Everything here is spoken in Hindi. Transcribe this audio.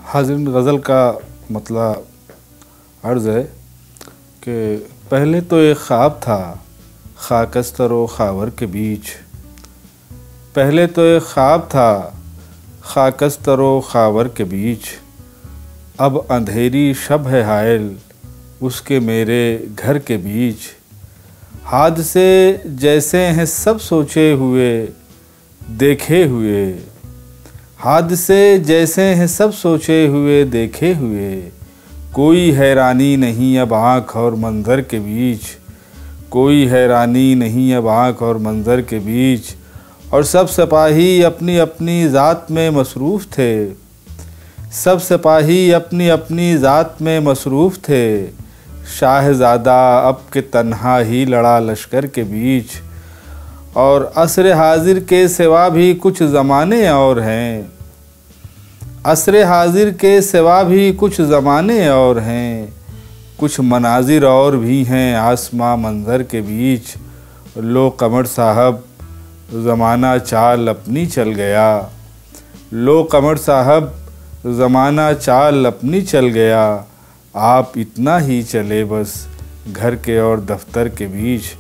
हाज़िन गज़ल का मतलब अर्ज़ है कि पहले तो एक ख्वाब था खाकस्तर व खावर के बीच। पहले तो एक ख्वाब था खाकस्तर व खावर के बीच। अब अंधेरी शब है हायल उसके मेरे घर के बीच। हादसे जैसे हैं सब सोचे हुए देखे हुए। हादसे जैसे हैं सब सोचे हुए देखे हुए। कोई हैरानी नहीं अब आँख और मंज़र के बीच। कोई हैरानी नहीं अब आँख और मंज़र के बीच। और सब सिपाही अपनी अपनी ज़ात में मसरूफ़ थे। सब सिपाही अपनी अपनी ज़ात में मसरूफ़ थे। शाहज़ादा अब के तन्हा ही लड़ा लश्कर के बीच। और असर हाजिर के सिवा भी कुछ ज़माने और हैं। असर हाजिर के सिवा भी कुछ ज़माने और हैं। कुछ मनाजिर और भी हैं आसमां मंज़र के बीच। लो कमर साहब ज़माना चाल अपनी चल गया। लो कमर साहब ज़माना चाल अपनी चल गया। आप इतना ही चले बस घर के और दफ्तर के बीच।